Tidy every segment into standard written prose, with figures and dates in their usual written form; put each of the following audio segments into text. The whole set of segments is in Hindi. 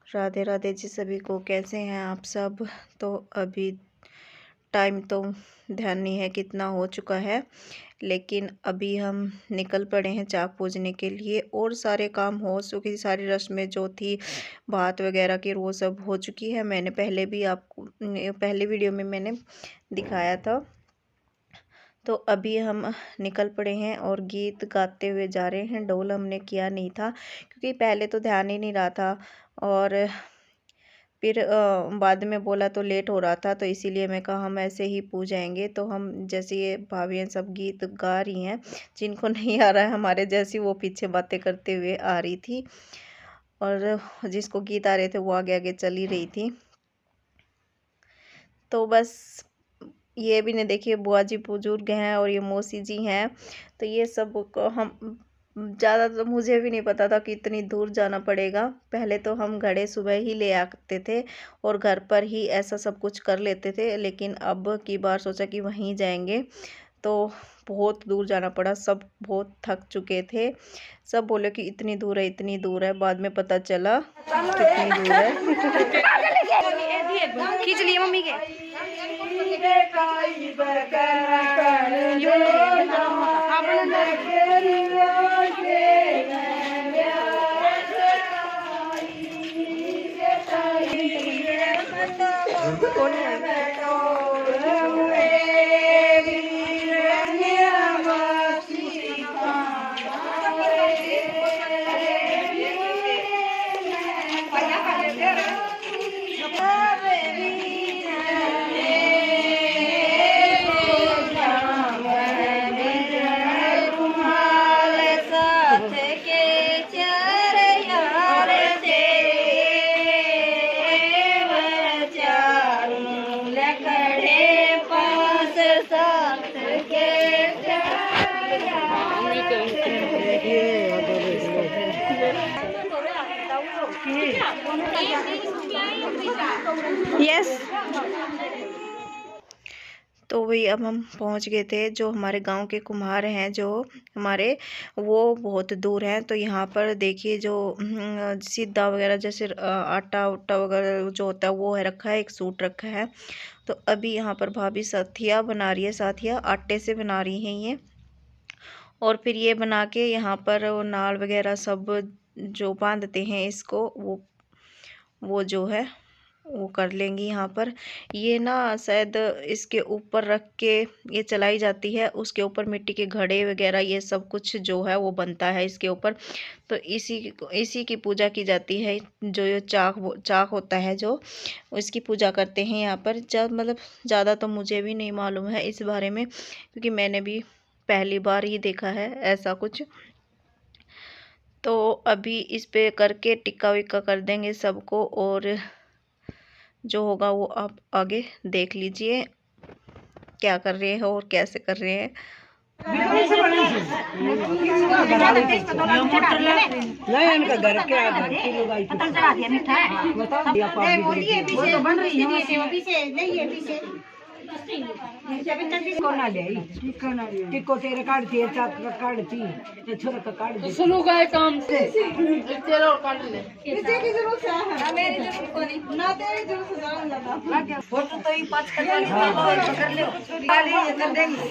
राधे राधे जी सभी को। कैसे हैं आप सब। तो अभी टाइम तो ध्यान नहीं है कितना हो चुका है, लेकिन अभी हम निकल पड़े हैं चाक पूजने के लिए। और सारे काम हो चुकी, सारी रस्में जो थी बात वगैरह की वो सब हो चुकी है। मैंने पहले भी आपको पहले वीडियो में मैंने दिखाया था। तो अभी हम निकल पड़े हैं और गीत गाते हुए जा रहे हैं। ढोल हमने किया नहीं था क्योंकि पहले तो ध्यान ही नहीं रहा था, और फिर बाद में बोला तो लेट हो रहा था, तो इसीलिए मैं कहा हम ऐसे ही पूछ जाएंगे। तो हम जैसे ये भाभियाँ सब गीत गा रही हैं, जिनको नहीं आ रहा है हमारे जैसी वो पीछे बातें करते हुए आ रही थी, और जिसको गीत आ रहे थे वो आगे आगे चली रही थी। तो बस ये भी नहीं, देखिए बुआ जी बुजुर्ग हैं और ये मौसी जी हैं। तो ये सब को हम ज़्यादा तो मुझे भी नहीं पता था कि इतनी दूर जाना पड़ेगा। पहले तो हम घड़े सुबह ही ले आते थे और घर पर ही ऐसा सब कुछ कर लेते थे, लेकिन अब की बार सोचा कि वहीं जाएंगे। तो बहुत दूर जाना पड़ा, सब बहुत थक चुके थे। सब बोले कि इतनी दूर है इतनी दूर है, बाद में पता चला कितनी दूर है। खींच लिए मम्मी के। यस। तो वही अब हम पहुंच गए थे। जो हमारे गांव के कुम्हार हैं जो हमारे, वो बहुत दूर हैं। तो यहाँ पर देखिए जो सीधा वगैरह जैसे आटा उट्टा वगैरह जो होता है वो है रखा है, एक सूट रखा है। तो अभी यहाँ पर भाभी साथिया बना रही है, साथिया आटे से बना रही हैं ये। और फिर ये बना के यहाँ पर वो नाल वगैरह सब जो बांधते हैं इसको, वो जो है वो कर लेंगी यहाँ पर। ये ना शायद इसके ऊपर रख के ये चलाई जाती है, उसके ऊपर मिट्टी के घड़े वगैरह ये सब कुछ जो है वो बनता है इसके ऊपर। तो इसी की पूजा की जाती है। जो ये चाक होता है जो, इसकी पूजा करते हैं यहाँ पर। जब मतलब ज़्यादा तो मुझे भी नहीं मालूम है इस बारे में, क्योंकि मैंने भी पहली बार ही देखा है ऐसा कुछ। तो अभी इस पे करके टिक्का विक्का कर देंगे सबको, और जो होगा वो आप आगे देख लीजिए क्या कर रहे हैं और कैसे कर रहे हैं। टिक्को तेरे काटती है, चाक का काटती है, छोरा का काट दे। सुनो का काम से तेरा और काट ले। किसी की जरूरत है, मेरी जरूरत को नहीं ना, तेरी जरूरत से जान लगा फोटो तो ही 5 कर ले खाली ये कर देंगे।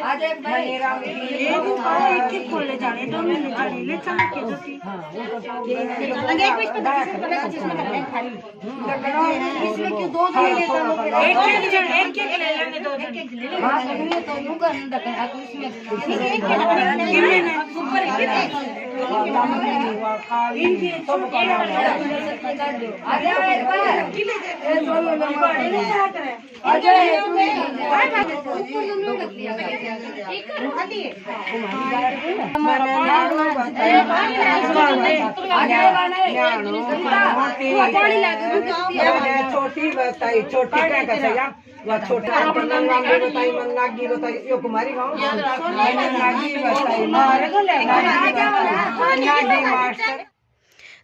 आज एक बार टिक्को ले जाने दो, मैंने जाने ले चल के दो। हां वो तो लगे कुछ पता नहीं खाली इसमें क्यों दो ले लेता लोग, एक ले लेंगे, दो एक ले लेंगे। हां ये तो यूं कर दे आप इसमें एक कितने ऊपर इनकी सब करना है। आ जाओ एक बार ये दोनों नंबर नहीं करे आ जाओ ऊपर दोनों रख लिया एक खाली हमारा आ जाओ पानी ला दो। छोटी बताई, छोटी क्या कहते हैं वो छोटा नागी बताई, मन नागी बताई, यो कुमारी गांव नागी बताई नागी मास्टर।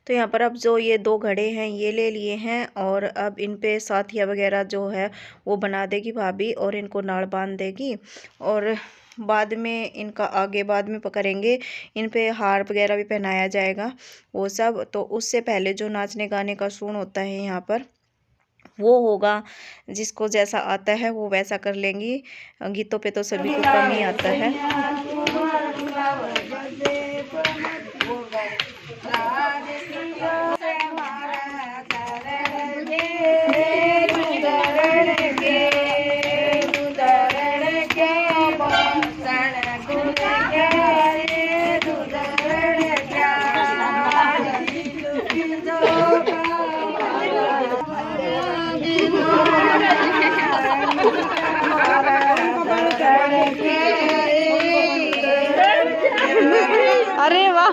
तो यहाँ पर अब जो ये 2 घड़े हैं ये ले लिए हैं, और अब इन पे साथिया वगैरह जो है वो बना देगी भाभी, और इनको नाड़ बांध देगी। और बाद में इनका आगे बाद में करेंगे। इन पे हार वगैरह भी पहनाया जाएगा वो सब। तो उससे पहले जो नाचने गाने का शूट होता है यहाँ पर वो होगा। जिसको जैसा आता है वो वैसा कर लेंगी। गीतों पे तो सभी को कम ही आता है। अरे वाह।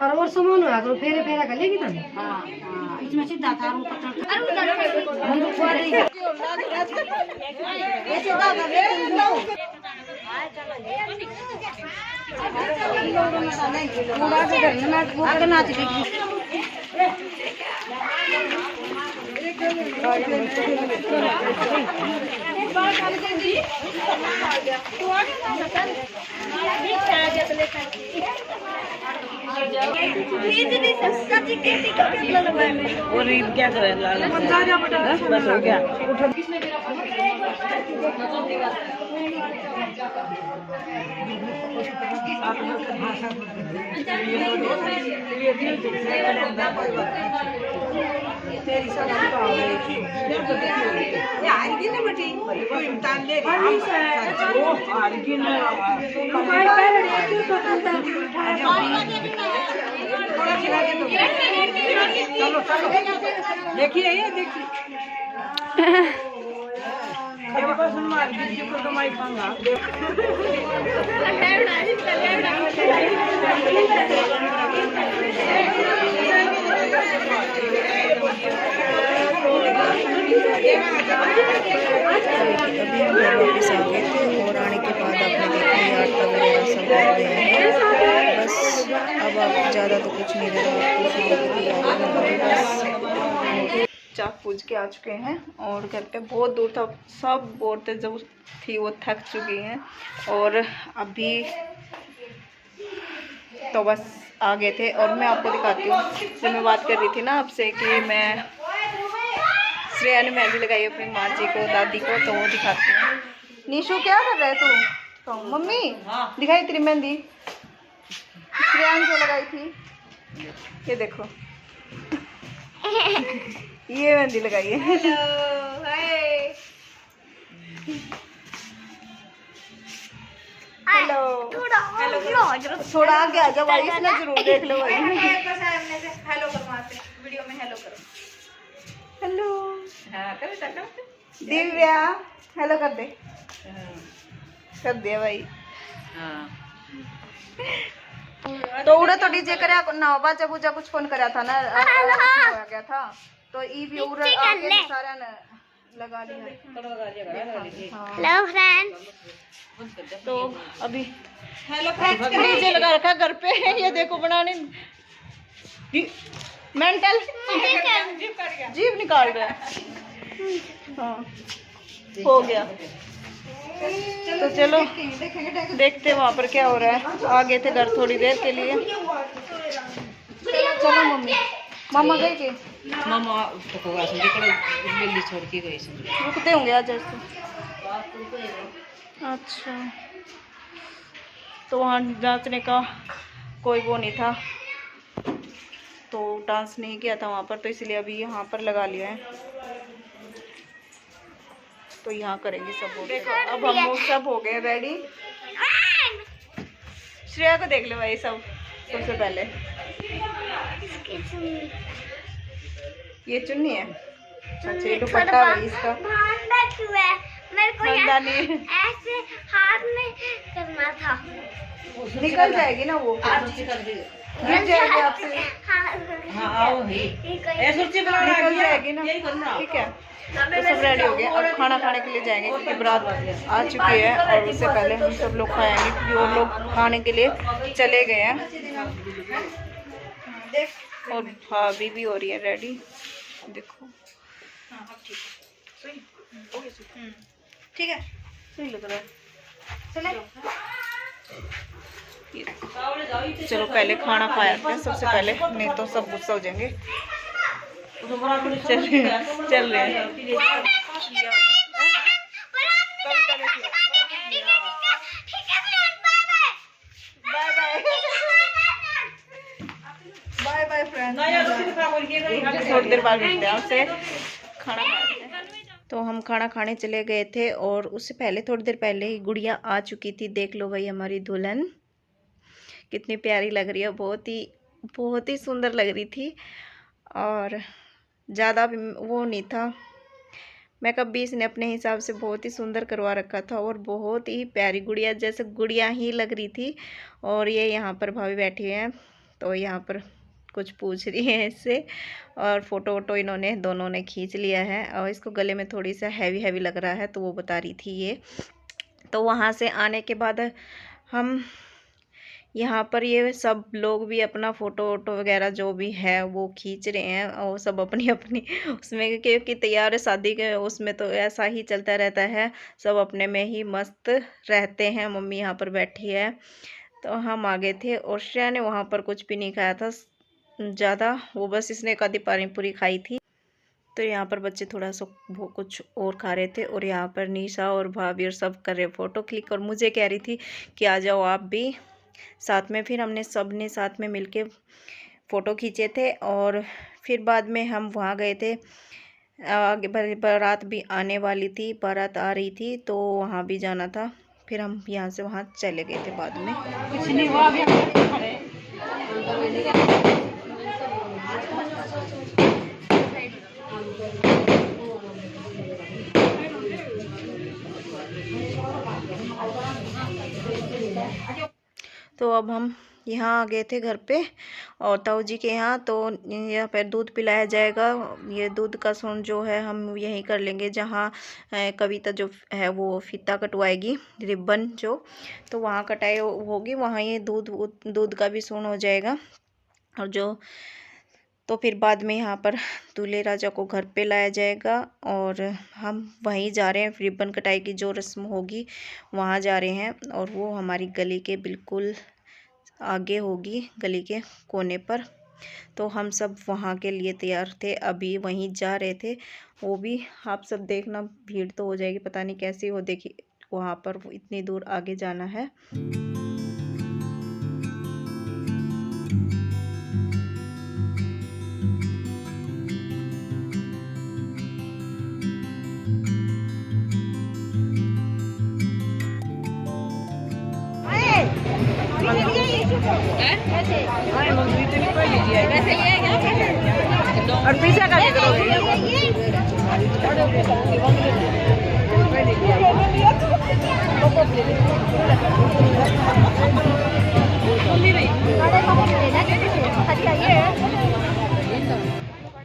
और सामान हुआ करो फेरे फेरा कर लेगी तुम। हां इसमें सीधा था हम पकड़ और क्या करे बस हो गया। तेरी देखिए ये देखिए अभी हम घर वापस आ गए थे और आने के बाद आपने देखा आटा वगैरह सब हो गया है। बस अब आप ज़्यादा तो कुछ नहीं रहा, आपको शाम की तैयारी में बस चाक पूज के आ चुके हैं और घर पे बहुत दूर था, सब औरतें जो थी वो थक चुकी हैं और अभी तो बस आ गए थे। और मैं आपको दिखाती हूँ, जब मैं बात कर रही थी ना आपसे कि मैं श्रेया ने मेहंदी लगाई अपनी माँ जी को, दादी को, तो वो दिखाती हूँ। निशु क्या कर रहा है तू? तो मम्मी दिखाई तेरी मेहंदी श्रेया ने जो लगाई थी, ये देखो ये मेहंदी लगाई है। हेलो हाय हेलो थोड़ा आगे आ जाओ भाई, इसने जरूर देख लो भाई। हेलो करवाते वीडियो में, हेलो करो। हेलो दिव्या हेलो कर दे, कर दिया भाई। तो उड़ा तो डीजे करे ना बाजा बुजा कुछ फोन करा था ना, हो गया था तो ई भी उड़ा आके सारा ने लगा लिया। हेलो फ्रेंड्स, तो अभी हेलो फ्रेंड्स डीजे लगा रखा घर पे, ये देखो बनाने मेंटल जीभ निकाल रहा है। हाँ हो गया, तो चलो देखते वहाँ पर क्या हो रहा है। आ गए थे घर थोड़ी देर के लिए। चलो मम्मी, मामा गए के मामा दिल्ली छोड़ के गई, रुकते होंगे आज ऐसे। अच्छा तो वहाँ नाचने का कोई वो नहीं था तो डांस नहीं किया था वहाँ पर, तो इसलिए अभी यहाँ पर लगा लिया है। तो यहाँ करेंगे सब। अब हम लोग सब हो गए रेडी। श्रेया को देख लो भाई सब। सबसे पहले ये चुन्नी है। अच्छा, ये दुपट्टा है इसका। मेरे को ऐसे हाथ में करना था। निकल जाएगी ना वो, गिर जाएगी आपसे। हाँ आओ ही निकल जाएगी ना, ठीक है। तो सब रेडी हो गए, अब खाना खाने के लिए जाएंगे क्योंकि बारात आ चुकी है और उससे पहले हम सब लोग खाएंगे क्योंकि वो लोग खाने के लिए चले गए हैं। और भाभी भी हो रही है रेडी, देखो। ठीक है, सही लग रहा है। चलो पहले खाना खाया हैं सबसे पहले, नहीं तो सब गुस्सा हो जाएंगे। चल रहे हैं। बाय बाय फ्रेंड्स, थोड़ी देर बाद मिलते हैं आपसे। खाना खाते हैं। तो हम खाना खाने चले गए थे और उससे पहले थोड़ी देर पहले ही गुड़िया आ चुकी थी। देख लो भाई हमारी दुल्हन कितनी प्यारी लग रही है, बहुत ही सुंदर लग रही थी। और ज़्यादा भी वो नहीं था, मेकअप भी इसने अपने हिसाब से बहुत ही सुंदर करवा रखा था और बहुत ही प्यारी गुड़िया जैसे गुड़िया ही लग रही थी। और ये यहाँ पर भाभी बैठी हुई हैं, तो यहाँ पर कुछ पूछ रही है इससे। और फ़ोटो वोटो इन्होंने दोनों ने खींच लिया है और इसको गले में थोड़ी सा हैवी लग रहा है, तो वो बता रही थी ये। तो वहाँ से आने के बाद हम यहाँ पर ये सब लोग भी अपना फ़ोटो वोटो वगैरह जो भी है वो खींच रहे हैं और सब अपनी अपनी उसमें, क्योंकि तैयार शादी के उसमें तो ऐसा ही चलता रहता है, सब अपने में ही मस्त रहते हैं। मम्मी यहाँ पर बैठी है, तो हम आ गए थे और श्रेया ने वहाँ पर कुछ भी नहीं खाया था ज़्यादा, वो बस इसने एक आधी पानी पूरी खाई थी। तो यहाँ पर बच्चे थोड़ा सा वो कुछ और खा रहे थे और यहाँ पर निशा और भाभी और सब कर रहे फ़ोटो क्लिक। और मुझे कह रही थी कि आ जाओ आप भी साथ में। फिर हमने सब ने साथ में मिलके फ़ोटो खींचे थे और फिर बाद में हम वहाँ गए थे। आगे बारात भी आने वाली थी, बारात आ रही थी, तो वहाँ भी जाना था। फिर हम यहाँ से वहाँ चले गए थे बाद में। तो अब हम यहाँ आ गए थे घर पे और ताऊ जी के यहाँ। तो यहाँ पर दूध पिलाया जाएगा। ये दूध का सूंड जो है हम यहीं कर लेंगे जहाँ कविता जो है वो फीता कटवाएगी, रिबन जो, तो वहाँ कटाई होगी, वहाँ ये दूध का भी सूंड हो जाएगा। और जो तो फिर बाद में यहाँ पर दूल्हे राजा को घर पे लाया जाएगा और हम वहीं जा रहे हैं। रिबन कटाई की जो रस्म होगी वहाँ जा रहे हैं और वो हमारी गली के बिल्कुल आगे होगी, गली के कोने पर। तो हम सब वहाँ के लिए तैयार थे, अभी वहीं जा रहे थे। वो भी आप सब देखना, भीड़ तो हो जाएगी, पता नहीं कैसी हो। देखिए वहाँ पर इतनी दूर आगे जाना है। और पीछे का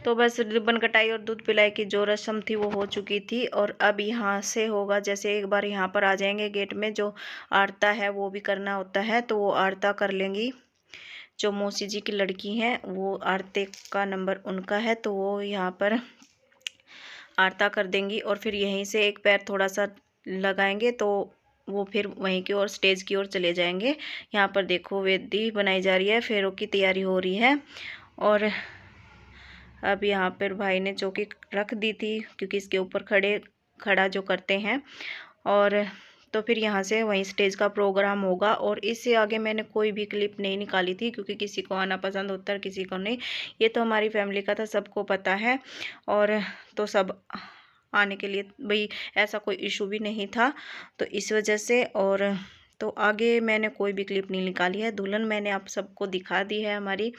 तो बस रिबन कटाई और दूध पिलाई की जो रस्म थी वो हो चुकी थी। और अब यहाँ से होगा, जैसे एक बार यहाँ पर आ जाएंगे गेट में, जो आरता है वो भी करना होता है, तो वो आरता कर लेंगी। जो मौसी जी की लड़की हैं वो आरते का नंबर उनका है, तो वो यहाँ पर आरता कर देंगी। और फिर यहीं से एक पैर थोड़ा सा लगाएंगे तो वो फिर वहीं की ओर स्टेज की ओर चले जाएंगे। यहाँ पर देखो वेदी बनाई जा रही है, फेरों की तैयारी हो रही है। और अब यहाँ पर भाई ने चौकी रख दी थी क्योंकि इसके ऊपर खड़ा जो करते हैं। और तो फिर यहाँ से वहीं स्टेज का प्रोग्राम होगा। और इससे आगे मैंने कोई भी क्लिप नहीं निकाली थी, क्योंकि किसी को आना पसंद होता है, किसी को नहीं। ये तो हमारी फैमिली का था, सबको पता है। और तो सब आने के लिए भाई ऐसा कोई इशू भी नहीं था, तो इस वजह से। और तो आगे मैंने कोई भी क्लिप नहीं निकाली है। दुल्हन मैंने आप सबको दिखा दी है, हमारी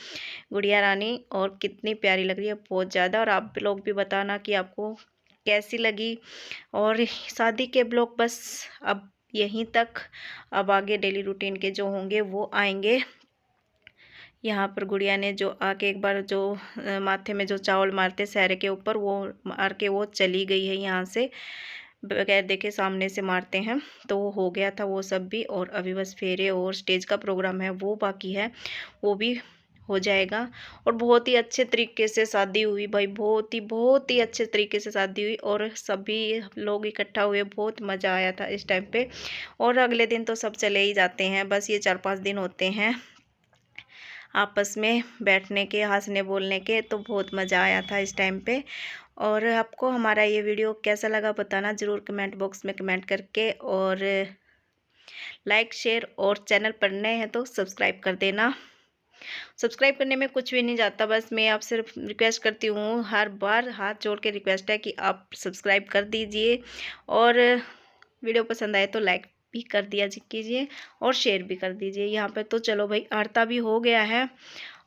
गुड़िया रानी, और कितनी प्यारी लग रही है, बहुत ज़्यादा। और आप लोग भी बताना कि आपको कैसी लगी। और शादी के ब्लॉग बस अब यहीं तक। अब आगे डेली रूटीन के जो होंगे वो आएंगे। यहाँ पर गुड़िया ने जो आके एक बार जो माथे में जो चावल मारते सहरे के ऊपर, वो मार के वो चली गई है यहाँ से, बगैर देखे सामने से मारते हैं। तो वो हो गया था वो सब भी। और अभी बस फेरे और स्टेज का प्रोग्राम है वो बाकी है, वो भी हो जाएगा। और बहुत ही अच्छे तरीके से शादी हुई भाई, बहुत ही अच्छे तरीके से शादी हुई। और सभी लोग इकट्ठा हुए, बहुत मज़ा आया था इस टाइम पे। और अगले दिन तो सब चले ही जाते हैं, बस ये 4-5 दिन होते हैं आपस में बैठने के, हंसने बोलने के। तो बहुत मज़ा आया था इस टाइम पे। और आपको हमारा ये वीडियो कैसा लगा बताना ज़रूर कमेंट बॉक्स में कमेंट करके। और लाइक शेयर, और चैनल पर नए हैं तो सब्सक्राइब कर देना। सब्सक्राइब करने में कुछ भी नहीं जाता, बस मैं आपसे रिक्वेस्ट करती हूँ, हर बार हाथ जोड़ के रिक्वेस्ट है कि आप सब्सक्राइब कर दीजिए। और वीडियो पसंद आए तो लाइक भी कर दिया कीजिए, और शेयर भी कर दीजिए। यहाँ पे तो चलो भाई आरता भी हो गया है,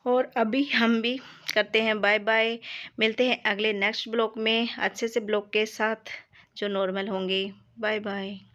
और अभी हम भी करते हैं बाय बाय। मिलते हैं अगले नेक्स्ट ब्लॉग में अच्छे से ब्लॉग के साथ जो नॉर्मल होंगे। Bye bye.